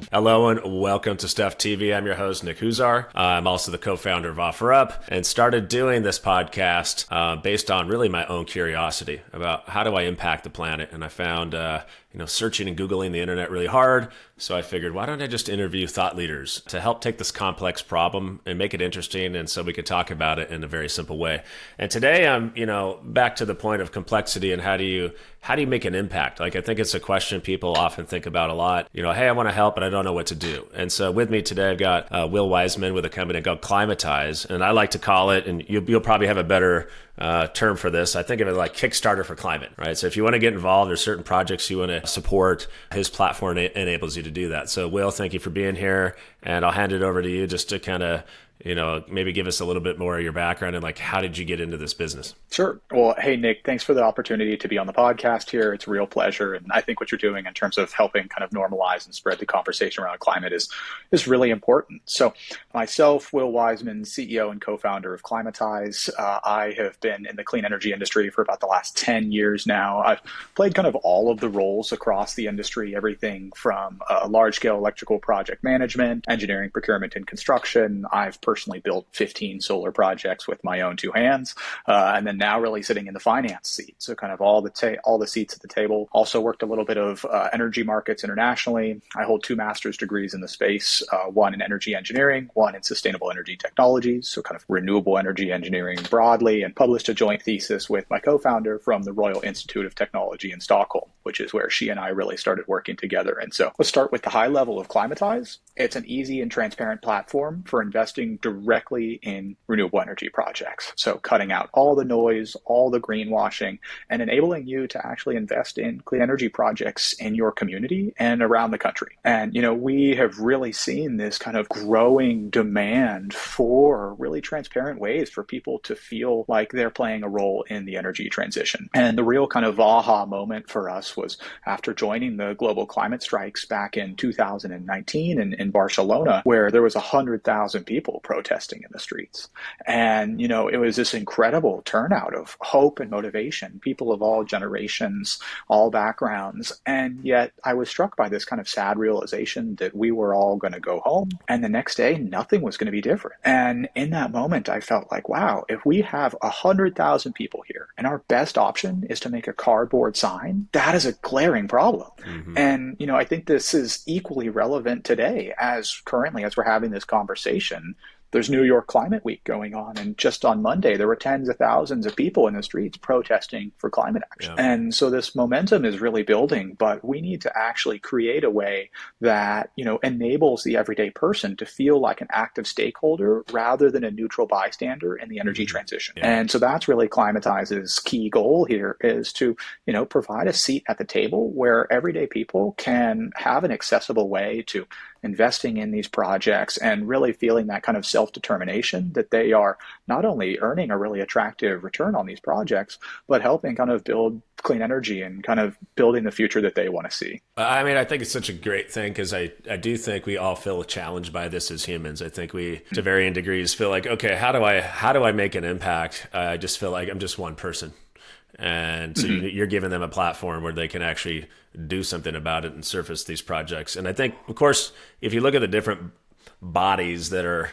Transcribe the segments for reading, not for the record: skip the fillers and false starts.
Hello and welcome to StuffTV. I'm your host, Nick Huzar. I'm also the co-founder of OfferUp and started doing this podcast based on really my own curiosity about how do I impact the planet. And I found, searching and Googling the internet really hard. So I figured, why don't I just interview thought leaders to help take this complex problem and make it interesting, and so we could talk about it in a very simple way. And today I'm, back to the point of complexity and how do you make an impact? Like, I think it's a question people often think about a lot. Hey, I want to help, but I don't know what to do. And so with me today, I've got Will Wisman with a company called Climatize, and I like to call it, and you'll probably have a better term for this. I think of it like Kickstarter for climate, right? So if you want to get involved, there's certain projects you want to support, his platform enables you to do that. So Will, thank you for being here, and I'll hand it over to you just to kind of maybe give us a little bit more of your background and like, how did you get into this business? Sure. Well, hey, Nick, thanks for the opportunity to be on the podcast here. It's a real pleasure. And I think what you're doing in terms of helping kind of normalize and spread the conversation around climate is really important. So myself, Will Wisman, CEO and co-founder of Climatize. I have been in the clean energy industry for about the last 10 years now. I've played kind of all of the roles across the industry, everything from large-scale electrical project management, engineering, procurement, and construction. I've personally built 15 solar projects with my own two hands, and then now really sitting in the finance seat. So kind of all the seats at the table. Also worked a little bit of energy markets internationally. I hold 2 master's degrees in the space, one in energy engineering, one in sustainable energy technologies, so kind of renewable energy engineering broadly, and published a joint thesis with my co-founder from the Royal Institute of Technology in Stockholm, which is where she and I really started working together. And so let's start with the high level of Climatize. It's an easy and transparent platform for investing directly in renewable energy projects. So cutting out all the noise, all the greenwashing, and enabling you to actually invest in clean energy projects in your community and around the country. And, we have really seen this kind of growing demand for really transparent ways for people to feel like they're playing a role in the energy transition. And the real kind of aha moment for us was after joining the global climate strikes back in 2019 in Barcelona, where there was 100,000 people protesting in the streets. And, it was this incredible turnout of hope and motivation, people of all generations, all backgrounds. And yet I was struck by this kind of sad realization that we were all going to go home, and the next day, nothing was going to be different. And in that moment, I felt like, wow, if we have 100,000 people here and our best option is to make a cardboard sign, that is a glaring problem. Mm-hmm. And, I think this is equally relevant today as we're having this conversation. There's New York Climate Week going on, and just on Monday, there were tens of thousands of people in the streets protesting for climate action. Yeah. And so this momentum is really building, but we need to actually create a way that, enables the everyday person to feel like an active stakeholder rather than a neutral bystander in the energy transition. Yeah. And so that's really Climatize's key goal here, is to, provide a seat at the table where everyday people can have an accessible way to investing in these projects and really feeling that kind of self-determination that they are not only earning a really attractive return on these projects, but helping kind of build clean energy and kind of building the future that they want to see. I mean, I think it's such a great thing because I do think we all feel challenged by this as humans. I think we, to varying degrees, feel like, okay, how do I make an impact? I just feel like I'm just one person. And so you're giving them a platform where they can actually do something about it and surface these projects. And I think, of course, if you look at the different bodies that are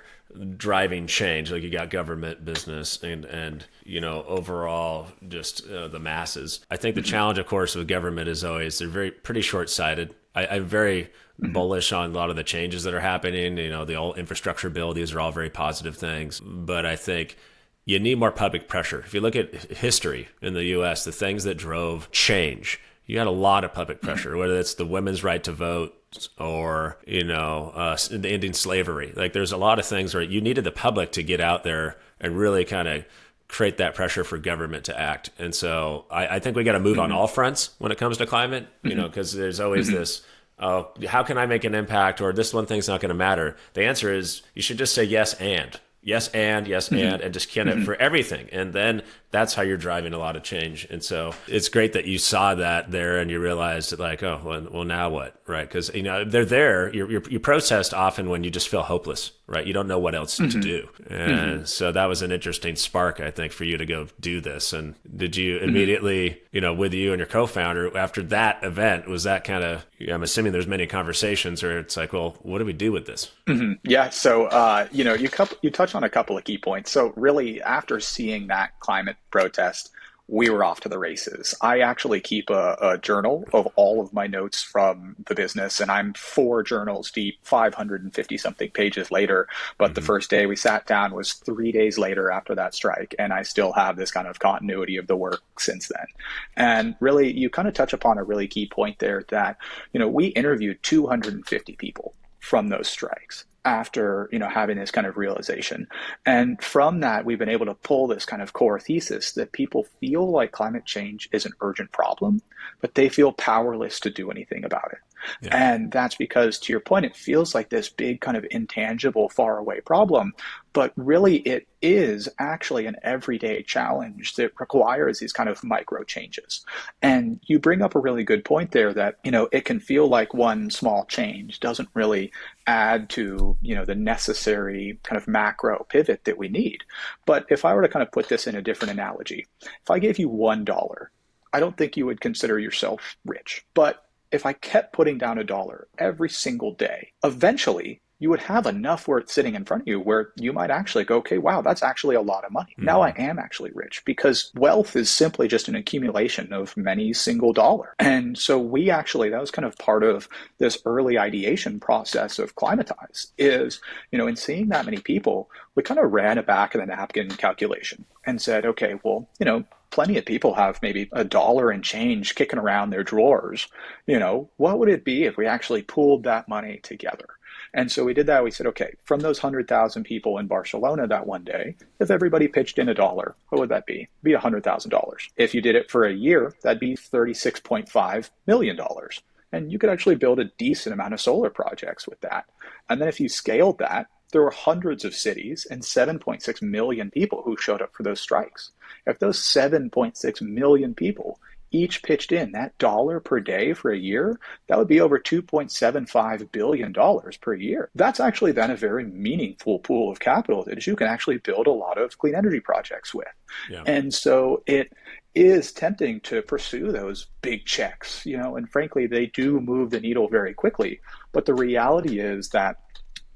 driving change, like you got government, business, and overall just the masses. I think the challenge, of course, with government is always they're pretty short-sighted. I'm very bullish on a lot of the changes that are happening. The old infrastructure bill, these are all very positive things. But I think you need more public pressure. If you look at history in the U.S., the things that drove change, you had a lot of public pressure, whether it's the women's right to vote or, the ending slavery. Like, there's a lot of things where you needed the public to get out there and really kind of create that pressure for government to act. And so I think we got to move on all fronts when it comes to climate, because there's always this, how can I make an impact, or this one thing's not going to matter? The answer is you should just say yes and. Yes, and just can it for everything. And then That's how you're driving a lot of change. And so it's great that you saw that there and you realized that like, oh, well now what? Right. Because, you know, they're there. You protest often when you just feel hopeless, right? You don't know what else to do. And so that was an interesting spark, I think, for you to go do this. And did you immediately, you know, with you and your co-founder after that event, was that kind of, I'm assuming there's many conversations where it's like, well, what do we do with this? Yeah. So, you know, you touch on a couple of key points. So really after seeing that climate protest, we were off to the races. I actually keep a journal of all of my notes from the business, and I'm 4 journals deep, 550 something pages later. But the first day we sat down was 3 days later after that strike, and I still have this kind of continuity of the work since then. And really, you kind of touch upon a really key point there that, you know, we interviewed 250 people from those strikes after, you know, having this kind of realization. And from that, we've been able to pull this kind of core thesis that people feel like climate change is an urgent problem, but they feel powerless to do anything about it. Yeah. And that's because, to your point, it feels like this big kind of intangible, faraway problem, but really it is actually an everyday challenge that requires these kind of micro changes. And you bring up a really good point there that, you know, it can feel like one small change doesn't really add to, you know, the necessary kind of macro pivot that we need. But if I were to kind of put this in a different analogy, if I gave you $1, I don't think you would consider yourself rich. But if I kept putting down $1 every single day, eventually you would have enough worth sitting in front of you where you might actually go, okay, wow, that's actually a lot of money. Now I am actually rich, because wealth is simply just an accumulation of many single dollar. And so we actually, that was kind of part of this early ideation process of Climatize is, you know, in seeing that many people, we kind of ran a back of the napkin calculation and said, okay, well, you know, plenty of people have maybe $1 and change kicking around their drawers. You know, what would it be if we actually pooled that money together? And so we did that. We said, okay, from those 100,000 people in Barcelona that one day, if everybody pitched in $1, what would that be? It'd be $100,000. If you did it for a year, that'd be $36.5 million. And you could actually build a decent amount of solar projects with that. And then if you scaled that, there were hundreds of cities and 7.6 million people who showed up for those strikes. If those 7.6 million people each pitched in that dollar per day for a year, that would be over $2.75 billion per year. That's actually then a very meaningful pool of capital that you can actually build a lot of clean energy projects with. Yeah. And so it is tempting to pursue those big checks, you know, and frankly, they do move the needle very quickly. But the reality is that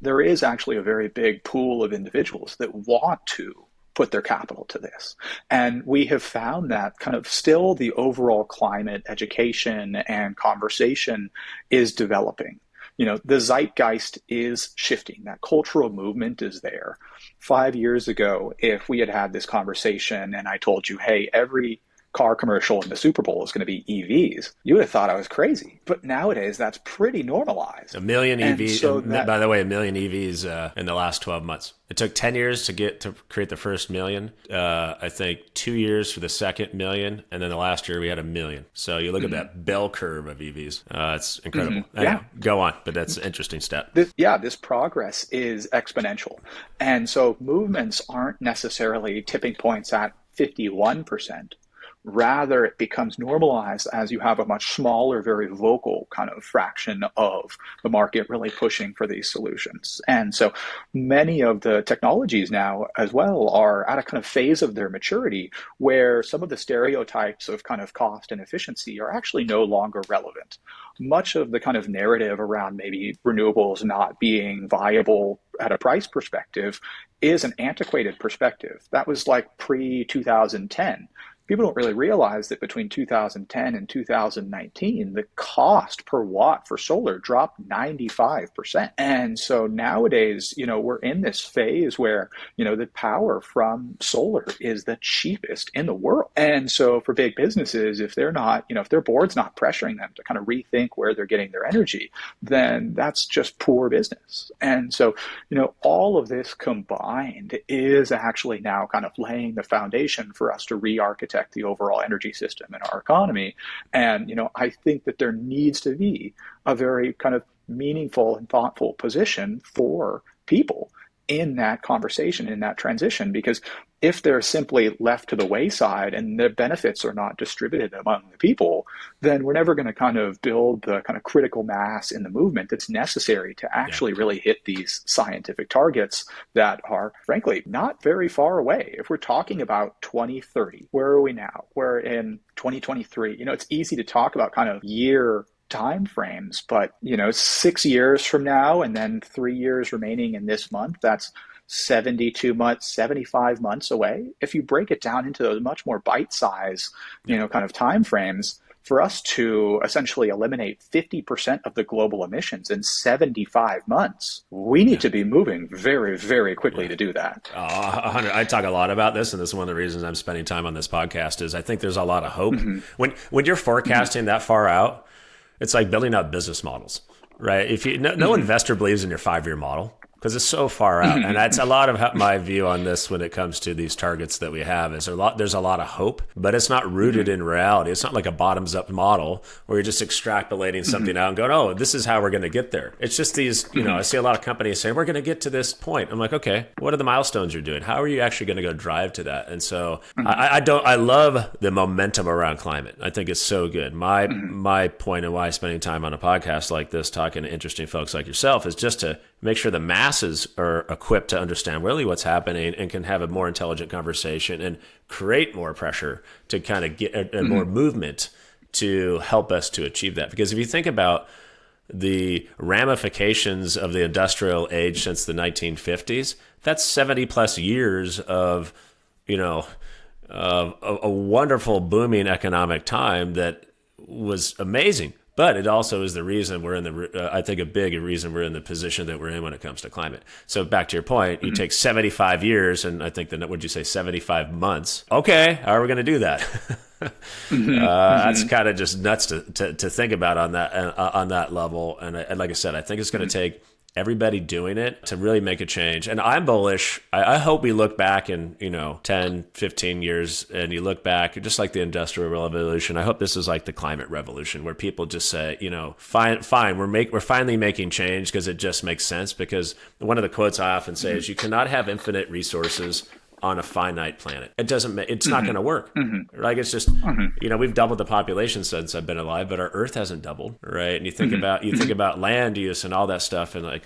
there is actually a very big pool of individuals that want to put their capital to this. And we have found that kind of still the overall climate education and conversation is developing. You know, the zeitgeist is shifting. That cultural movement is there. 5 years ago, if we had had this conversation and I told you, hey, every car commercial in the Super Bowl is going to be EVs, you would have thought I was crazy. But nowadays, that's pretty normalized. 1 million EVs, so by the way, 1 million EVs in the last 12 months. It took 10 years to create the first million. I think 2 years for the second million. And then the last year we had 1 million. So you look at that bell curve of EVs. It's incredible. Anyway, go on, but that's an interesting step. This progress is exponential. And so movements aren't necessarily tipping points at 51%. Rather, it becomes normalized as you have a much smaller, very vocal kind of fraction of the market really pushing for these solutions. And so many of the technologies now as well are at a kind of phase of their maturity where some of the stereotypes of kind of cost and efficiency are actually no longer relevant. Much of the kind of narrative around maybe renewables not being viable at a price perspective is an antiquated perspective. That was like pre-2010. People don't really realize that between 2010 and 2019, the cost per watt for solar dropped 95%. And so nowadays, you know, we're in this phase where, you know, the power from solar is the cheapest in the world. And so for big businesses, if they're not, you know, if their board's not pressuring them to kind of rethink where they're getting their energy, then that's just poor business. And so, you know, all of this combined is actually now kind of laying the foundation for us to re-architect the overall energy system in our economy. And, you know, I think that there needs to be a very kind of meaningful and thoughtful position for people in that conversation, in that transition, because if they're simply left to the wayside and their benefits are not distributed among the people, then we're never going to kind of build the kind of critical mass in the movement that's necessary to actually really hit these scientific targets that are, frankly, not very far away. If we're talking about 2030, where are we now? We're in 2023. It's easy to talk about kind of year time frames, but 6 years from now and then 3 years remaining in this month, that's 72 months, 75 months away. If you break it down into those much more bite-size, kind of time frames, for us to essentially eliminate 50% of the global emissions in 75 months, we need to be moving very, very quickly to do that. 100. I talk a lot about this, and this is one of the reasons I'm spending time on this podcast, is I think there's a lot of hope. When you're forecasting that far out, it's like building up business models, right? If no investor believes in your 5-year model, because it's so far out. And that's a lot of my view on this when it comes to these targets that we have, is there's a lot of hope, but it's not rooted in reality. It's not like a bottoms up model where you're just extrapolating something out and going, oh, this is how we're going to get there. It's just these, I see a lot of companies saying, we're going to get to this point. I'm like, okay, what are the milestones you're doing? How are you actually going to go drive to that? And so I love the momentum around climate. I think it's so good. My point and why spending time on a podcast like this, talking to interesting folks like yourself, is just to make sure the masses are equipped to understand really what's happening and can have a more intelligent conversation and create more pressure to kind of get a more movement to help us to achieve that. Because if you think about the ramifications of the industrial age since the 1950s, that's 70 plus years of, a wonderful booming economic time that was amazing. But it also is the reason we're in I think a big reason we're in the position that we're in when it comes to climate. So back to your point, you take 75 years, and I think would you say 75 months? Okay, how are we going to do that? That's kind of just nuts to think about on that level. And like I said, I think it's going to take everybody doing it to really make a change. And I'm bullish. I hope we look back in, 10, 15 years, and you look back, just like the Industrial Revolution. I hope this is like the climate revolution, where people just say, fine, we're finally making change because it just makes sense. Because one of the quotes I often say is, you cannot have infinite resources on a finite planet. It's not going to work. Like, it's just, we've doubled the population since I've been alive, but our Earth hasn't doubled, right? And you think about land use and all that stuff, and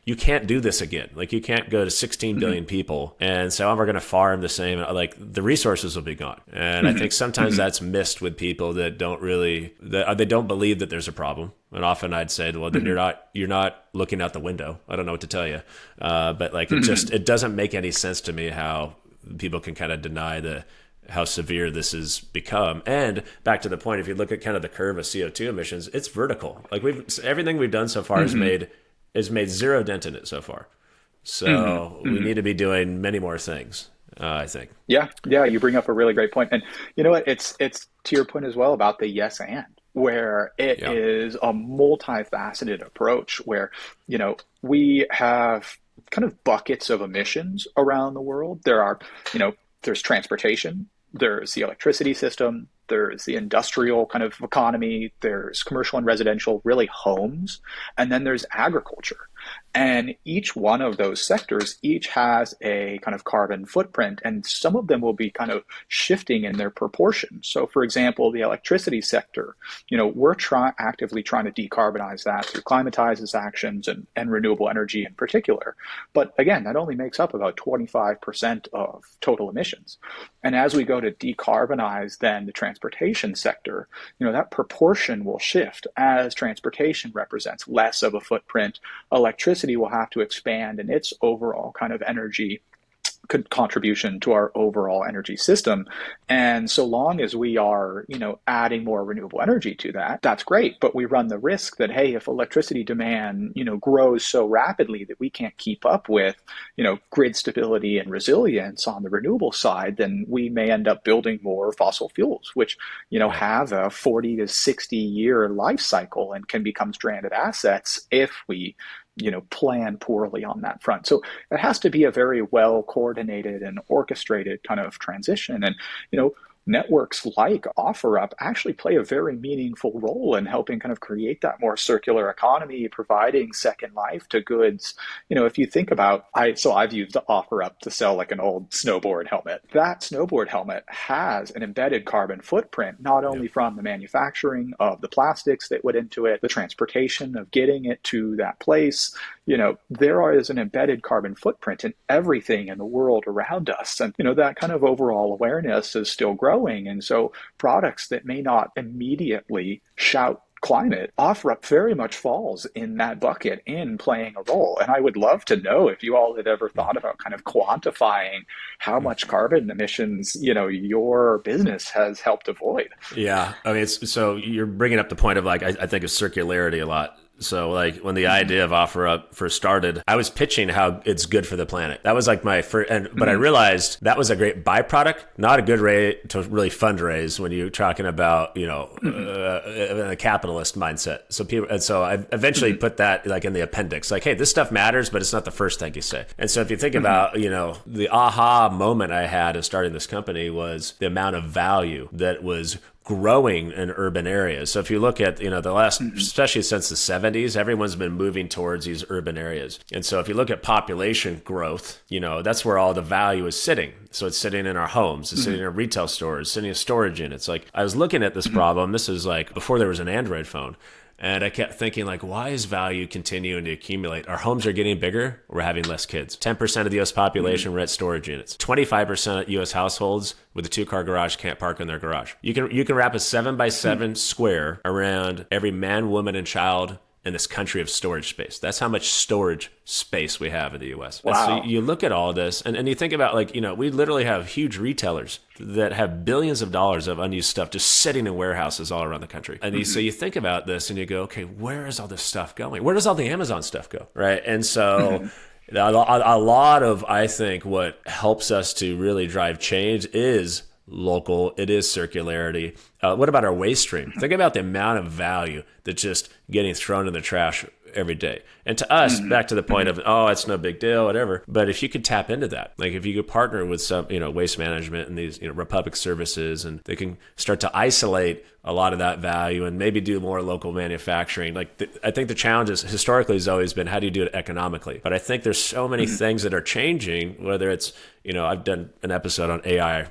you can't do this again. Like, you can't go to 16 billion people and say, oh, we're going to farm the same. Like, the resources will be gone. And I think sometimes that's missed with people that they don't believe that there's a problem. And often I'd say, well, then you're not looking out the window. I don't know what to tell you. But like, it doesn't make any sense to me how people can kind of deny how severe this has become. And back to the point, if you look at kind of the curve of CO2 emissions, it's vertical. Like, everything we've done so far has made zero dent in it so far. So we need to be doing many more things, I think. Yeah. You bring up a really great point. And you know what? It's to your point as well about the yes and, where it is a multifaceted approach where, we have kind of buckets of emissions around the world. There are, there's transportation, there's the electricity system, there's the industrial kind of economy, there's commercial and residential, really homes, and then there's agriculture. And each one of those sectors each has a kind of carbon footprint, and some of them will be kind of shifting in their proportion. So for example, the electricity sector, we're actively trying to decarbonize that through Climatize's actions and renewable energy in particular. But again, that only makes up about 25% of total emissions. And as we go to decarbonize then the transportation sector, that proportion will shift as transportation represents less of a footprint. Electricity will have to expand in its overall kind of energy contribution to our overall energy system. And so long as we are, adding more renewable energy to that, that's great. But we run the risk that, hey, if electricity demand, grows so rapidly that we can't keep up with, grid stability and resilience on the renewable side, then we may end up building more fossil fuels, which, have a 40 to 60 year life cycle and can become stranded assets if we plan poorly on that front. So it has to be a very well coordinated and orchestrated kind of transition. And, networks like OfferUp actually play a very meaningful role in helping kind of create that more circular economy, providing second life to goods. If you think about, I've used OfferUp to sell like an old snowboard helmet. That snowboard helmet has an embedded carbon footprint, not only from the manufacturing of the plastics that went into it, the transportation of getting it to that place. There is an embedded carbon footprint in everything in the world around us. And, that kind of overall awareness is still growing. And so products that may not immediately shout climate, OfferUp very much falls in that bucket in playing a role. And I would love to know if you all had ever thought about kind of quantifying how much carbon emissions, your business has helped avoid. Yeah. I mean, so you're bringing up the point of like, I think of circularity a lot. So like when the idea of OfferUp first started, I was pitching how it's good for the planet. That was like my first, but I realized that was a great byproduct, not a good way to really fundraise when you're talking about, a capitalist mindset. So I eventually put that like in the appendix, like, hey, this stuff matters, but it's not the first thing you say. And so if you think about, the aha moment I had in starting this company was the amount of value that was growing in urban areas. So if you look at, the last, especially since the 70s, everyone's been moving towards these urban areas. And so if you look at population growth, that's where all the value is sitting. So it's sitting in our homes, it's sitting in our retail stores, sitting in storage units. Like I was looking at this problem. This is like before there was an Android phone. And I kept thinking, like, why is value continuing to accumulate? Our homes are getting bigger. We're having less kids. 10% of the U.S. population rent storage units. 25% of U.S. households with a 2-car garage can't park in their garage. You can wrap a 7x7 square around every man, woman, and child in this country of storage space. That's how much storage space we have in the U.S. Wow. So you look at all this, and you think about, like, we literally have huge retailers that have billions of dollars of unused stuff just sitting in warehouses all around the country. And so you think about this and you go, okay, where is all this stuff going? Where does all the Amazon stuff go? Right. And so a lot of, I think, what helps us to really drive change is local. It is circularity. What about our waste stream? Think about the amount of value that's just getting thrown in the trash every day. And to us, back to the point of, oh, it's no big deal, whatever. But if you could tap into that, like if you could partner with some, waste management and these, Republic services, and they can start to isolate a lot of that value and maybe do more local manufacturing. Like I think the challenge is historically has always been, how do you do it economically? But I think there's so many things that are changing, whether it's, I've done an episode on AI,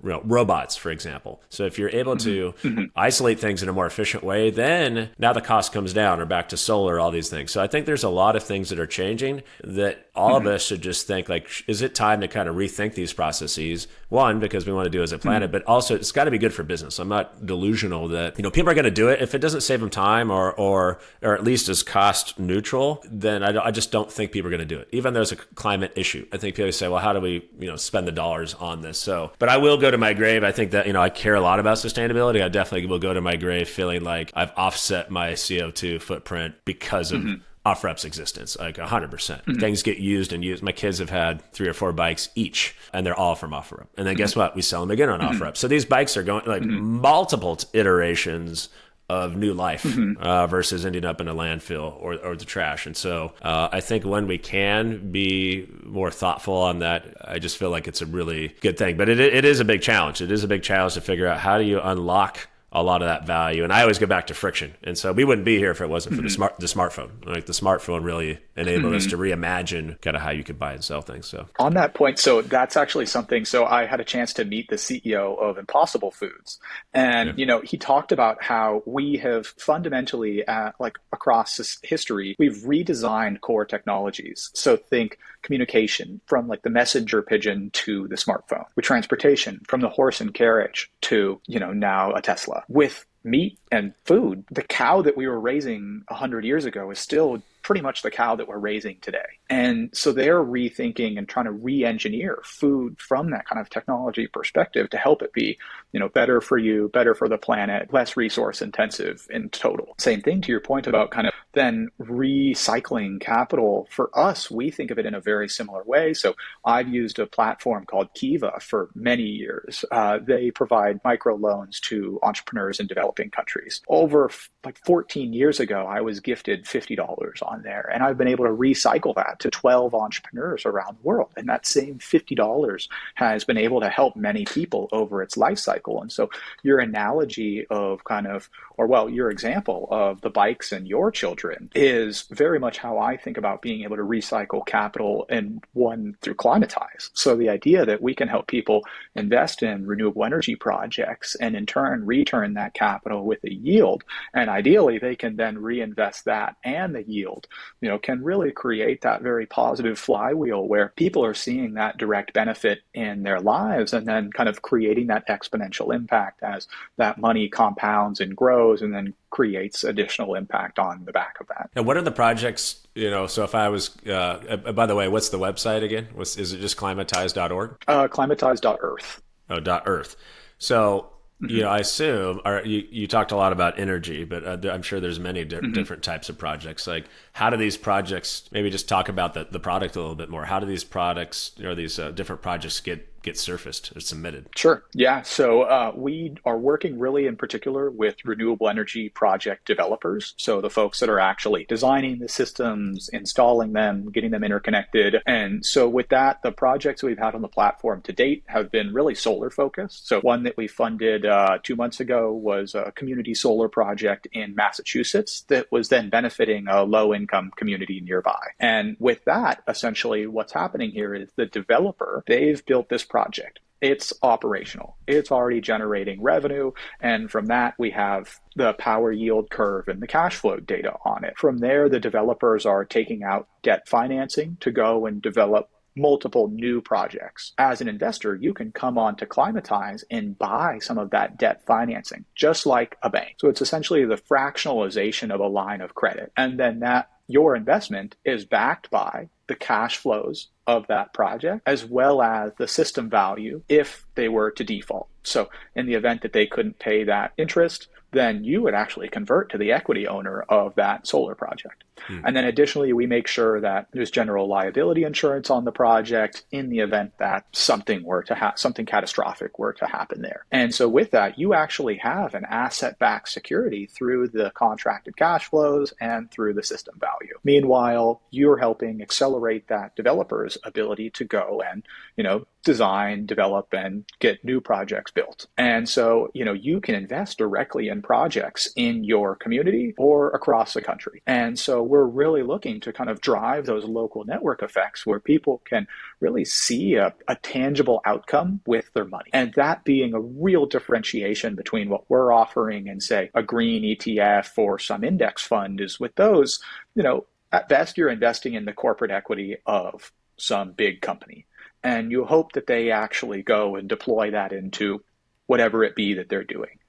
robots, for example. So if you're able to isolate things in a more efficient way, then now the cost comes down, or back to solar, all these things. So I think there's a lot of things that are changing that all of us should just think, like, is it time to kind of rethink these processes? One, because we want to do it as a planet, but also it's got to be good for business. I'm not delusional that, people are going to do it. If it doesn't save them time or at least is cost neutral, then I just don't think people are going to do it. Even though there's a climate issue, I think people say, well, how do we, spend the dollars on this? So, but I will go to my grave. I think that, I care a lot about sustainability. I definitely will go to my grave feeling like I've offset my CO2 footprint because of OfferUp's existence, like 100%. Things get used and used. My kids have had 3 or 4 bikes each, and they're all from OfferUp. And then guess what? We sell them again on OfferUp. So these bikes are going like multiple iterations of new life versus ending up in a landfill or the trash. And so I think when we can be more thoughtful on that, I just feel like it's a really good thing. But it is a big challenge. It is a big challenge to figure out, how do you unlock a lot of that value? And I always go back to friction. And so we wouldn't be here if it wasn't for the smartphone. Like the smartphone really enabled us to reimagine kind of how you could buy and sell things. So on that point, so that's actually something. So I had a chance to meet the CEO of Impossible Foods, and he talked about how we have fundamentally, like across history, we've redesigned core technologies. So think communication, from like the messenger pigeon to the smartphone, with transportation, from the horse and carriage to now a Tesla. With meat and food, the cow that we were raising 100 years ago is still pretty much the cow that we're raising today. And so they're rethinking and trying to re-engineer food from that kind of technology perspective to help it be, better for you, better for the planet, less resource intensive in total. Same thing to your point about kind of then recycling capital, for us, we think of it in a very similar way. So I've used a platform called Kiva for many years. They provide microloans to entrepreneurs in developing countries. Over like 14 years ago, I was gifted $50 on there, and I've been able to recycle that to 12 entrepreneurs around the world. And that same $50 has been able to help many people over its life cycle. And so your analogy of your example of the bikes and your children is very much how I think about being able to recycle capital, and one through Climatize. So the idea that we can help people invest in renewable energy projects and in turn return that capital with a yield, and ideally they can then reinvest that and the yield, can really create that very positive flywheel where people are seeing that direct benefit in their lives, and then kind of creating that exponential impact as that money compounds and grows and then creates additional impact on the back of that. And what are the projects, so if I was, by the way, what's the website again? Is it just climatize.org? Climatize.earth. Oh, .earth. So, I assume, you talked a lot about energy, but I'm sure there's many different types of projects. Like, how do these projects, maybe just talk about the product a little bit more. How do these products, these different projects get surfaced or submitted? Sure. Yeah. So we are working really in particular with renewable energy project developers. So the folks that are actually designing the systems, installing them, getting them interconnected. And so with that, the projects we've had on the platform to date have been really solar focused. So one that we funded 2 months ago was a community solar project in Massachusetts that was then benefiting a low income community nearby. And with that, essentially what's happening here is the developer, they've built this project. It's operational. It's already generating revenue. And from that, we have the power yield curve and the cash flow data on it. From there, the developers are taking out debt financing to go and develop multiple new projects. As an investor, you can come on to Climatize and buy some of that debt financing, just like a bank. So it's essentially the fractionalization of a line of credit. And then that your investment is backed by the cash flows of that project, as well as the system value if they were to default. So in the event that they couldn't pay that interest, then you would actually convert to the equity owner of that solar project. And then additionally, we make sure that there's general liability insurance on the project in the event that something catastrophic were to happen there. And so with that, you actually have an asset-backed security through the contracted cash flows and through the system value. Meanwhile, you're helping accelerate that developer's ability to go and, design, develop, and get new projects built. And so, you can invest directly in projects in your community or across the country. And so we're really looking to kind of drive those local network effects where people can really see a tangible outcome with their money. And that being a real differentiation between what we're offering and, say, a green ETF or some index fund is with those, at best, you're investing in the corporate equity of some big company. And you hope that they actually go and deploy that into whatever it be that they're doing.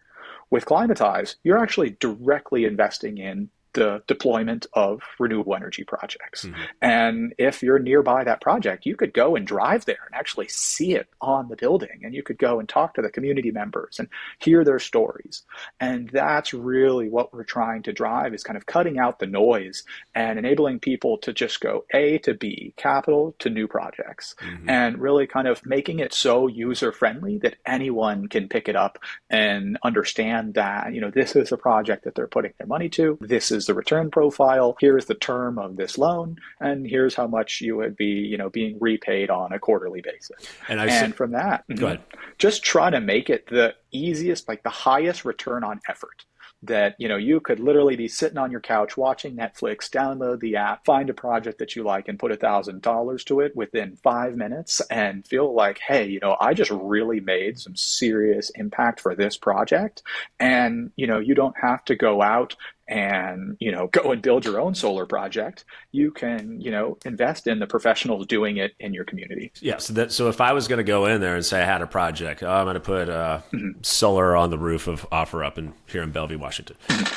With Climatize, you're actually directly investing in the deployment of renewable energy projects. And if you're nearby that project, you could go and drive there and actually see it on the building. And you could go and talk to the community members and hear their stories. And that's really what we're trying to drive, is kind of cutting out the noise and enabling people to just go A to B, capital to new projects, and really kind of making it so user-friendly that anyone can pick it up and understand that, this is a project that they're putting their money to. This is the return profile. Here's the term of this loan, and here's how much you would be, being repaid on a quarterly basis. And from that, go ahead. Just try to make it the easiest, like the highest return on effort. That, you could literally be sitting on your couch watching Netflix, download the app, find a project that you like and put $1,000 to it within 5 minutes and feel like, hey, I just really made some serious impact for this project. And, you don't have to go out and, go and build your own solar project. You can, invest in the professionals doing it in your community. Yeah. So if I was going to go in there and say I had a project, I'm going to put solar on the roof of OfferUp here in Bellevue, Washington.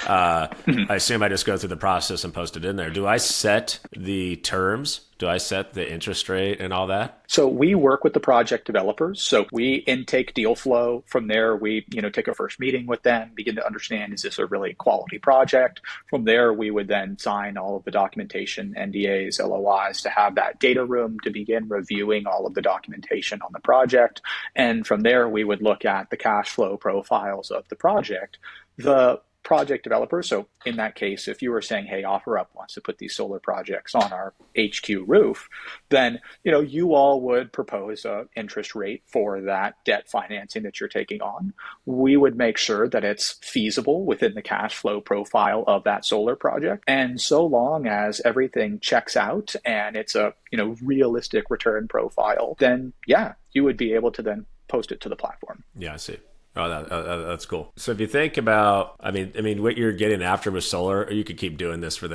I assume I just go through the process and post it in there. Do I set the terms Do I set the interest rate and all that? So we work with the project developers. So we intake deal flow. From there, we take a first meeting with them, begin to understand, is this a really quality project? From there, we would then sign all of the documentation, NDAs, LOIs, to have that data room to begin reviewing all of the documentation on the project. And from there, we would look at the cash flow profiles of the project. The project developer. So in that case, if you were saying, hey, OfferUp wants to put these solar projects on our HQ roof, then, you all would propose an interest rate for that debt financing that you're taking on. We would make sure that it's feasible within the cash flow profile of that solar project. And so long as everything checks out and it's a, realistic return profile, then yeah, you would be able to then post it to the platform. Yeah, I see. Oh, that's cool. So if you think about, I mean, what you're getting after with solar, you could keep doing this for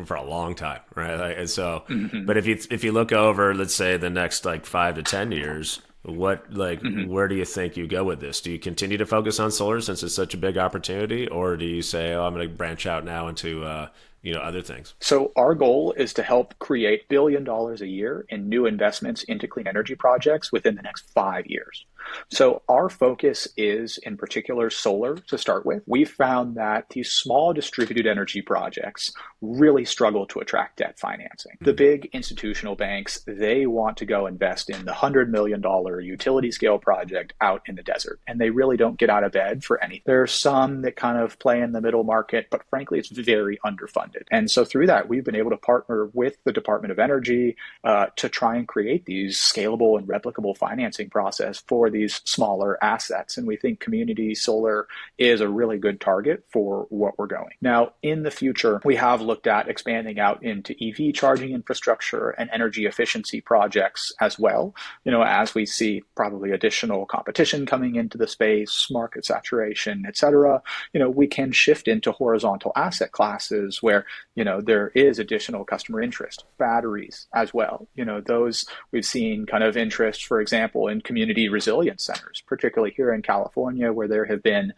for a long time, right? And so, but if you look over, let's say the next 5 to 10 years, where do you think you go with this? Do you continue to focus on solar since it's such a big opportunity, or do you say, oh, I'm going to branch out now into other things? So our goal is to help create $1 billion a year in new investments into clean energy projects within the next 5 years. So our focus is in particular solar to start with. We found that these small distributed energy projects really struggle to attract debt financing. The big institutional banks, they want to go invest in the $100 million utility scale project out in the desert, and they really don't get out of bed for anything. There are some that kind of play in the middle market, but frankly, it's very underfunded. And so through that, we've been able to partner with the Department of Energy to try and create these scalable and replicable financing process for these smaller assets. And we think community solar is a really good target for what we're going. Now, in the future, we have looked at expanding out into EV charging infrastructure and energy efficiency projects as well. As we see probably additional competition coming into the space, market saturation, et cetera, we can shift into horizontal asset classes where there is additional customer interest. Batteries as well. Those we've seen kind of interest, for example, in community resilience centers, particularly here in California, where there have been,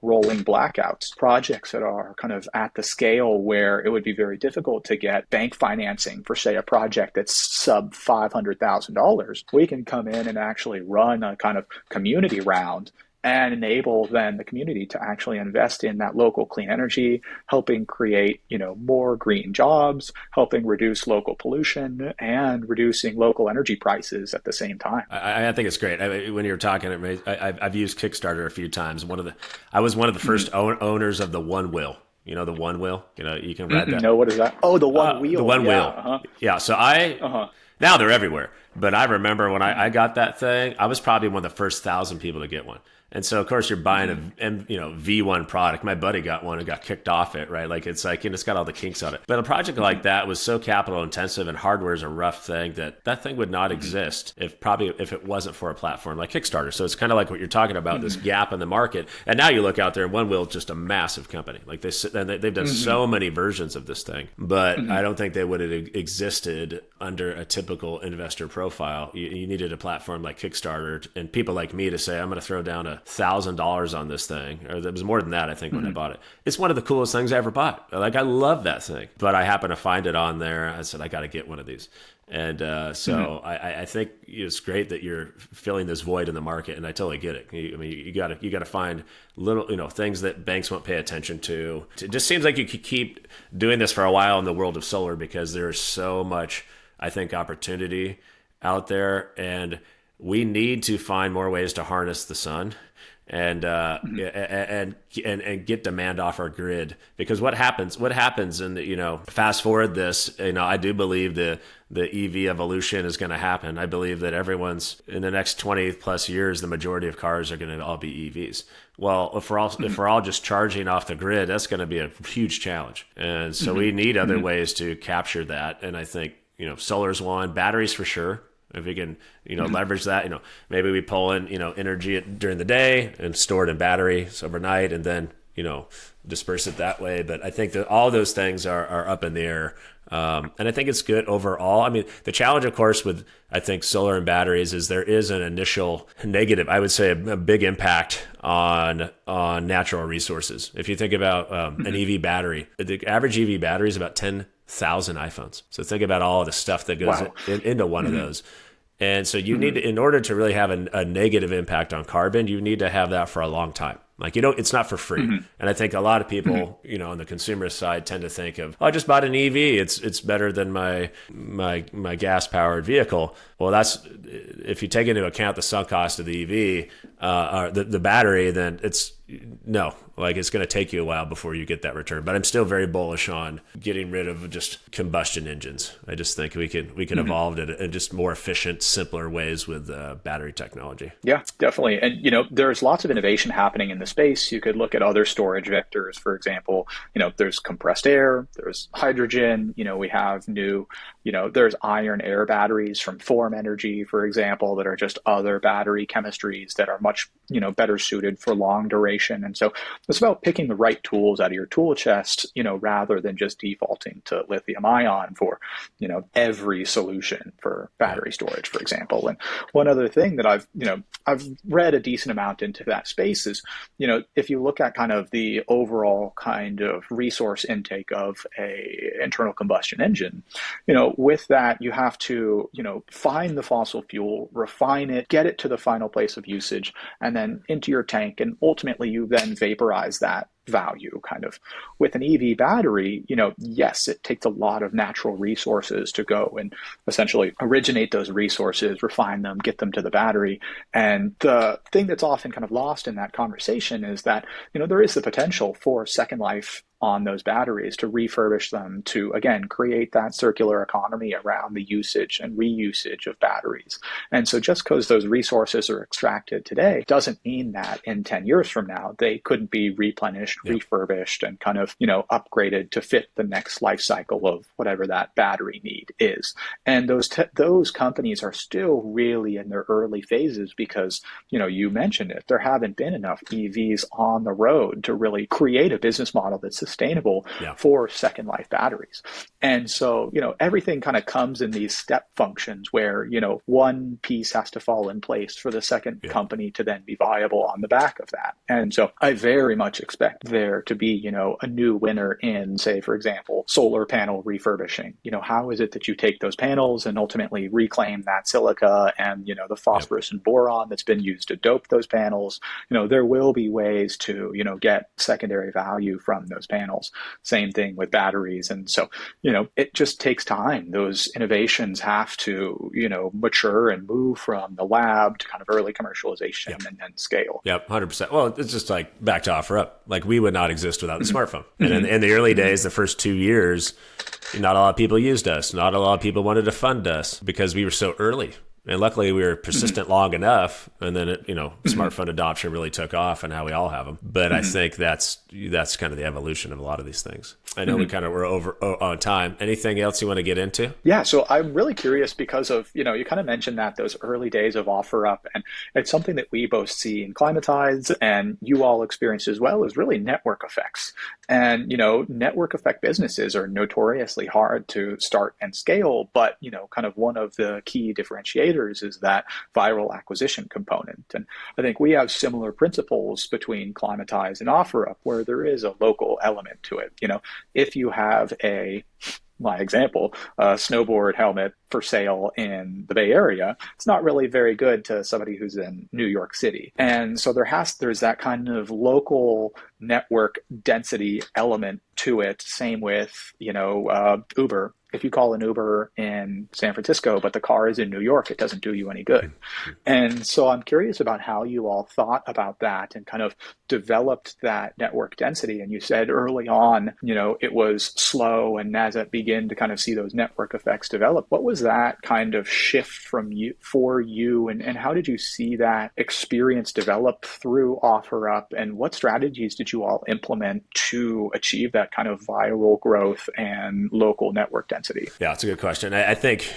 rolling blackouts, projects that are kind of at the scale where it would be very difficult to get bank financing for, say, a project that's sub $500,000. We can come in and actually run a kind of community round and enable then the community to actually invest in that local clean energy, helping create, more green jobs, helping reduce local pollution, and reducing local energy prices at the same time. I think it's great. When you're talking, I've used Kickstarter a few times. I was one of the first owners of the One Will. The One Wheel. You can read that. No, what is that? Oh, the One Wheel. The One Wheel. Uh-huh. Yeah. So now they're everywhere. But I remember when I got that thing, I was probably one of the first 1,000 people to get one. And so, of course, you're buying a V1 product. My buddy got one and got kicked off it, right? It's it's got all the kinks on it. But a project like that was so capital intensive, and hardware is a rough thing, that thing would not exist if it wasn't for a platform like Kickstarter. So it's kind of like what you're talking about, this gap in the market. And now you look out there, and One Wheel is just a massive company. They've done so many versions of this thing, but I don't think they would have existed under a typical investor profile. You needed a platform like Kickstarter and people like me to say, I'm going to throw down $1,000 on this thing, or there was more than that, I think, when I bought it. It's one of the coolest things I ever bought. I love that thing, but I happened to find it on there. I said, I got to get one of these. And I think it's great that you're filling this void in the market, and I totally get it. You got to find little things that banks won't pay attention to. It just seems like you could keep doing this for a while in the world of solar, because there's so much, I think, opportunity out there, and we need to find more ways to harness the sun and get demand off our grid. Because what happens and fast forward this, I do believe the EV evolution is going to happen. I believe that in the next 20 plus years, the majority of cars are going to all be EVs. Well, if we're all just charging off the grid, that's going to be a huge challenge. And so we need other ways to capture that. And I think, solar's one, batteries for sure. If we can, leverage that, maybe we pull in, energy during the day and store it in batteries overnight, and then, disperse it that way. But I think that all those things are up in the air. And I think it's good overall. I mean, the challenge, of course, with, I think, solar and batteries is there is an initial negative, I would say a big impact on natural resources. If you think about an EV battery, the average EV battery is about 10 1,000 iPhones. So think about all the stuff that goes Wow. into one of those. And so you need to, in order to really have a negative impact on carbon, you need to have that for a long time. Like, it's not for free. And I think a lot of people, on the consumer side tend to think of, oh, I just bought an EV. It's better than my gas powered vehicle. Well, that's, if you take into account the sunk cost of the EV, or the battery, then it's going to take you a while before you get that return. But I'm still very bullish on getting rid of just combustion engines. I just think we can evolve it in just more efficient, simpler ways with battery technology. Yeah, definitely. And, there's lots of innovation happening in the space. You could look at other storage vectors, for example. There's compressed air, there's hydrogen, we have new, there's iron air batteries from Form Energy, for example, that are just other battery chemistries that are much, better suited for long duration. And so it's about picking the right tools out of your tool chest, rather than just defaulting to lithium ion for, every solution for battery storage, for example. And one other thing that I've read a decent amount into that space is, if you look at kind of the overall kind of resource intake of a internal combustion engine, with that, you have to, find the fossil fuel, refine it, get it to the final place of usage, and then into your tank. And ultimately, you then vaporize that value kind of. With an EV battery, yes, it takes a lot of natural resources to go and essentially originate those resources, refine them, get them to the battery. And the thing that's often kind of lost in that conversation is that, there is the potential for second life on those batteries, to refurbish them, to, again, create that circular economy around the usage and reusage of batteries. And so just because those resources are extracted today doesn't mean that in 10 years from now, they couldn't be replenished, refurbished, and kind of, upgraded to fit the next life cycle of whatever that battery need is. And those companies are still really in their early phases because, you mentioned it, there haven't been enough EVs on the road to really create a business model that's sustainable for second life batteries. And so, everything kind of comes in these step functions where, one piece has to fall in place for the second company to then be viable on the back of that. And so I very much expect there to be, a new winner in, say, for example, solar panel refurbishing. How is it that you take those panels and ultimately reclaim that silica and, the phosphorus and boron that's been used to dope those panels? There will be ways to, get secondary value from those panels. Same thing with batteries. And so, it just takes time. Those innovations have to, mature and move from the lab to kind of early commercialization and then scale. Yep, 100%. Well, it's just like back to OfferUp. Like, we would not exist without the smartphone. And in the early days, the first 2 years, not a lot of people used us. Not a lot of people wanted to fund us because we were so early. And luckily, we were persistent long enough, and then smartphone adoption really took off, and now we all have them. But I think that's kind of the evolution of a lot of these things. I know we kind of were over on time. Anything else you want to get into? Yeah, so I'm really curious because of, you kind of mentioned that those early days of OfferUp, and it's something that we both see in Climatize and you all experience as well, is really network effects. And, network effect businesses are notoriously hard to start and scale, but, kind of one of the key differentiators is that viral acquisition component. And I think we have similar principles between Climatize and OfferUp, where there is a local element to it. If you have my example, a snowboard helmet for sale in the Bay Area, it's not really very good to somebody who's in New York City. And so there's that kind of local network density element to it. Same with, Uber. If you call an Uber in San Francisco, but the car is in New York, it doesn't do you any good. And so I'm curious about how you all thought about that and kind of developed that network density. And you said early on, it was slow, and as it began to kind of see those network effects develop, what was that kind of shift for you? And how did you see that experience develop through OfferUp? And what strategies did you all implement to achieve that kind of viral growth and local network density? Yeah, it's a good question. I think,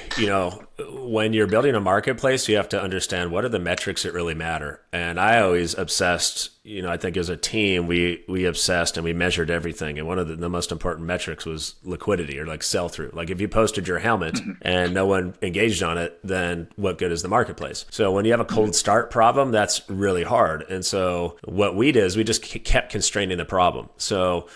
when you're building a marketplace, you have to understand what are the metrics that really matter. And I always obsessed, I think as a team, we obsessed and we measured everything. And one of the most important metrics was liquidity, or like sell through. Like, if you posted your helmet and no one engaged on it, then what good is the marketplace? So when you have a cold start problem, that's really hard. And so what we did is we just kept constraining the problem. So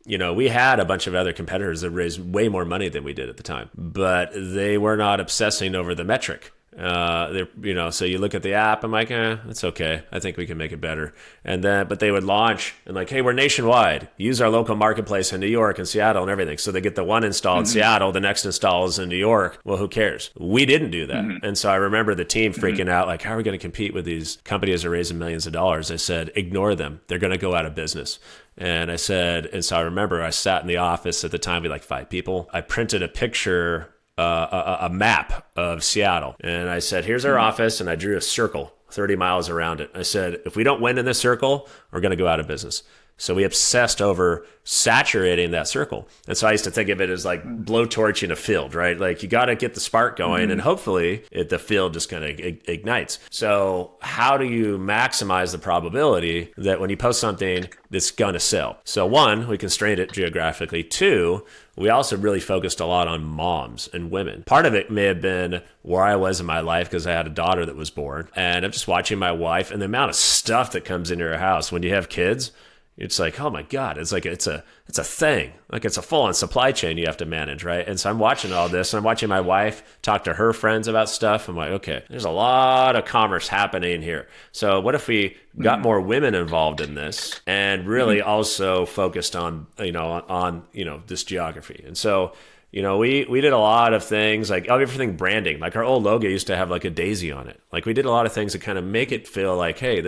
we had a bunch of other competitors that raised way more money than we did at the time, but they were not obsessing over the metric. So you look at the app, I'm like, it's okay. I think we can make it better. But they would launch and like, hey, we're nationwide. Use our local marketplace in New York and Seattle and everything. So they get the one install in Seattle, the next install is in New York. Well, who cares? We didn't do that. And so I remember the team freaking out, like, how are we going to compete with these companies that are raising millions of dollars? I said, ignore them. They're going to go out of business. And so I remember I sat in the office at the time with like 5 people. I printed a picture, a map of Seattle. And I said, here's our office. And I drew a circle 30 miles around it. I said, if we don't win in this circle, we're going to go out of business. So we obsessed over saturating that circle. And so I used to think of it as like blowtorching a field, right? Like you got to get the spark going and hopefully the field just kind of ignites. So how do you maximize the probability that when you post something that's going to sell? So 1, we constrained it geographically. 2, we also really focused a lot on moms and women. Part of it may have been where I was in my life because I had a daughter that was born. And I'm just watching my wife and the amount of stuff that comes into her house when you have kids. It's like, oh my God, it's like, it's a thing. Like it's a full on supply chain you have to manage, right? And so I'm watching all this and I'm watching my wife talk to her friends about stuff. I'm like, okay, there's a lot of commerce happening here. So what if we got more women involved in this and really also focused on this geography? And so, we did a lot of things like everything branding, like our old logo used to have like a daisy on it. Like we did a lot of things to kind of make it feel like, hey,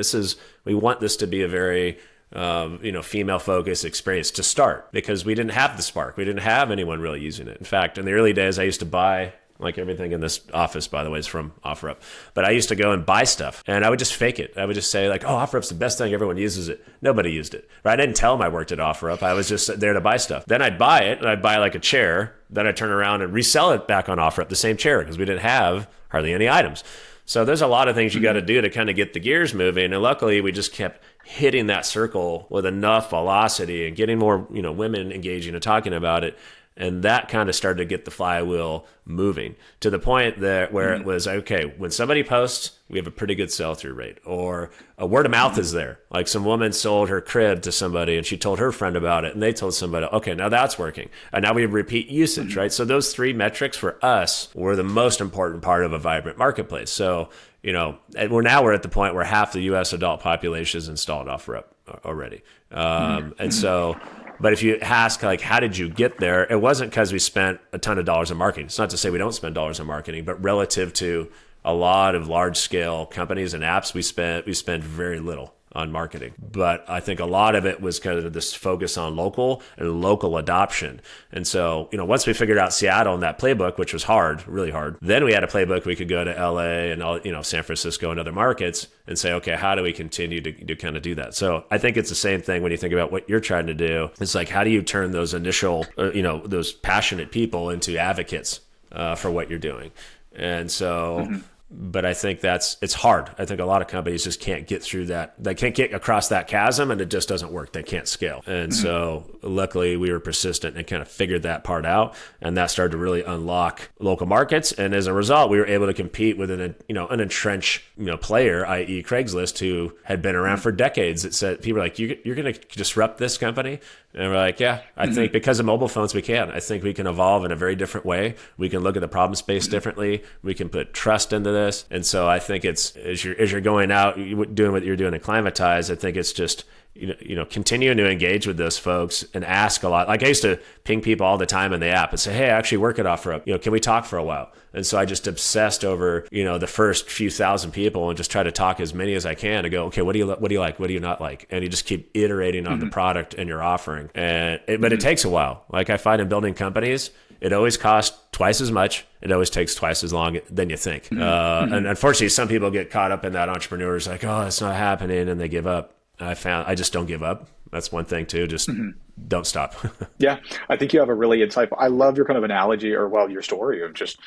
we want this to be a very female focused experience to start because we didn't have the spark. We didn't have anyone really using it. In fact, in the early days, I used to buy, like everything in this office, by the way, is from OfferUp. But I used to go and buy stuff and I would just fake it. I would just say like, oh, OfferUp's the best thing. Everyone uses it. Nobody used it, right? I didn't tell them I worked at OfferUp. I was just there to buy stuff. Then I'd buy it and I'd buy like a chair. Then I'd turn around and resell it back on OfferUp, the same chair, because we didn't have hardly any items. So there's a lot of things you got to do to kind of get the gears moving. And luckily we just kept hitting that circle with enough velocity and getting more, women engaging and talking about it. And that kind of started to get the flywheel moving to the point that where it was, okay, when somebody posts, we have a pretty good sell-through rate, or a word of mouth is there. Like some woman sold her crib to somebody and she told her friend about it and they told somebody, okay, now that's working. And now we have repeat usage, right? So those 3 metrics for us were the most important part of a vibrant marketplace. So, and we're at the point where half the US adult population is installed OfferUp already. And so, but if you ask, like, how did you get there? It wasn't because we spent a ton of dollars on marketing. It's not to say we don't spend dollars on marketing, but relative to a lot of large scale companies and apps, we spent very little on marketing. But I think a lot of it was kind of this focus on local and local adoption. And so, once we figured out Seattle and that playbook, which was hard, really hard, then we had a playbook we could go to LA and all, San Francisco and other markets and say, okay, how do we continue to kind of do that? So I think it's the same thing when you think about what you're trying to do. It's like, how do you turn those initial, those passionate people into advocates for what you're doing? And so, but I think it's hard. I think a lot of companies just can't get through that. They can't get across that chasm and it just doesn't work. They can't scale. And so luckily we were persistent and kind of figured that part out. And that started to really unlock local markets. And as a result, we were able to compete with an entrenched, player, i.e. Craigslist, who had been around for decades. It said, people are like, you're going to disrupt this company? And we're like, yeah, I think because of mobile phones, we can. I think we can evolve in a very different way. We can look at the problem space differently. We can put trust into this. And so I think it's, as you're going out, doing what you're doing at Climatize, I think it's just, continuing to engage with those folks and ask a lot. Like I used to ping people all the time in the app and say, hey, I actually work at OfferUp. Can we talk for a while? And so I just obsessed over, the first few thousand people and just try to talk as many as I can to go, okay, what do you like? What do you not like? And you just keep iterating on the product and your offering. But it takes a while. Like I find in building companies, it always costs twice as much. It always takes twice as long than you think. And unfortunately, some people get caught up in that. Entrepreneurs like, oh, it's not happening, and they give up. I just don't give up. That's one thing too. Just don't stop. Yeah, I think you have a really insightful. I love your kind of analogy, or your story of just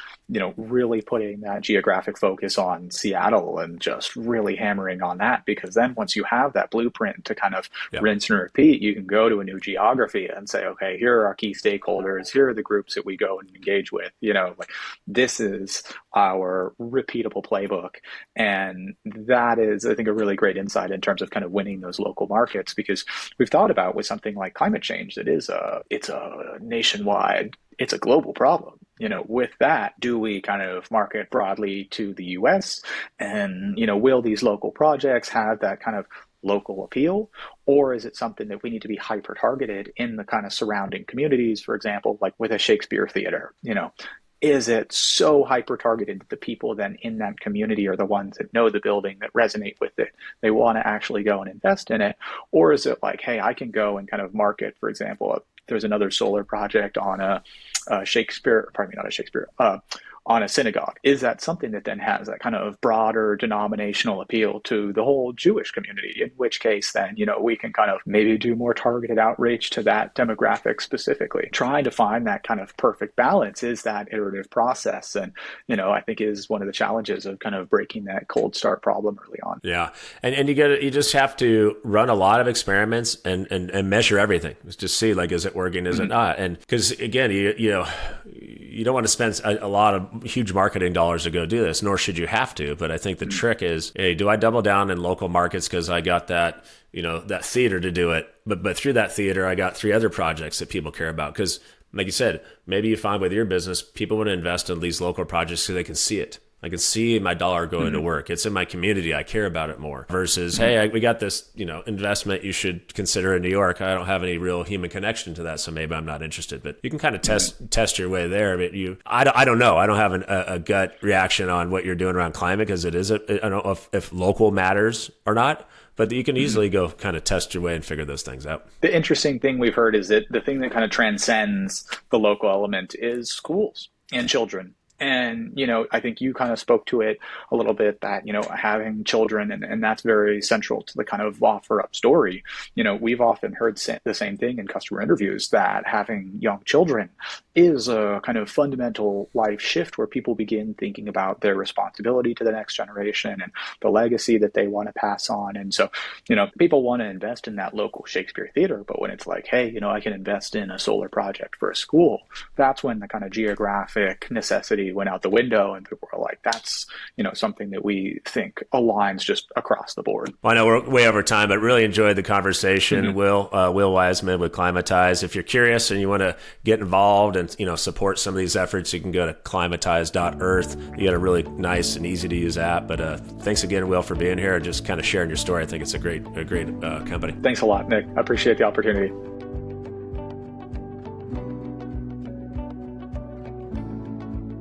really putting that geographic focus on Seattle and just really hammering on that, because then once you have that blueprint to kind of rinse and repeat, you can go to a new geography and say, okay, here are our key stakeholders. Here are the groups that we go and engage with. Like this is our repeatable playbook, and that is, I think, a really great insight in terms of kind of winning those local markets, because we've thought about with something like Climatize, climate change that it's a nationwide, it's a global problem. With that, do we kind of market broadly to the US? And, will these local projects have that kind of local appeal? Or is it something that we need to be hyper targeted in the kind of surrounding communities, for example, like with a Shakespeare theater? Is it so hyper targeted that the people then in that community are the ones that know the building, that resonate with it, they want to actually go and invest in it? Or is it like, hey, I can go and kind of market, for example, there's another solar project on on a synagogue. Is that something that then has that kind of broader denominational appeal to the whole Jewish community? In which case, then, we can kind of maybe do more targeted outreach to that demographic specifically. Trying to find that kind of perfect balance is that iterative process. And, I think is one of the challenges of kind of breaking that cold start problem early on. Yeah. And you just have to run a lot of experiments and measure everything. Just see, like, is it working? Is it not? And because again, you don't want to spend a lot of huge marketing dollars to go do this, nor should you have to. But I think the trick is, hey, do I double down in local markets because I got that, that theater to do it? But through that theater, I got 3 other projects that people care about. Because like you said, maybe you find with your business, people want to invest in these local projects so they can see it. I can see my dollar going to work. It's in my community. I care about it more versus, hey, we got this, investment you should consider in New York. I don't have any real human connection to that, so maybe I'm not interested. But you can kind of test your way there. But I don't know. I don't have a gut reaction on what you're doing around climate because I don't know if local matters or not. But you can easily go kind of test your way and figure those things out. The interesting thing we've heard is that the thing that kind of transcends the local element is schools and children. And, I think you kind of spoke to it a little bit that, having children, and that's very central to the kind of offer up story. We've often heard the same thing in customer interviews, that having young children is a kind of fundamental life shift where people begin thinking about their responsibility to the next generation and the legacy that they want to pass on. And so, people want to invest in that local Shakespeare theater, but when it's like, hey, I can invest in a solar project for a school, that's when the kind of geographic necessity went out the window, and people were like, that's something that we think aligns just across the board. Well, I know we're way over time, but really enjoyed the conversation. Will Wisman with Climatize. If you're curious and you want to get involved and support some of these efforts, you can go to climatize.earth. You got a really nice and easy to use app. But thanks again, Will, for being here and just kind of sharing your story. I think it's a great company. Thanks a lot, Nick. I appreciate the opportunity.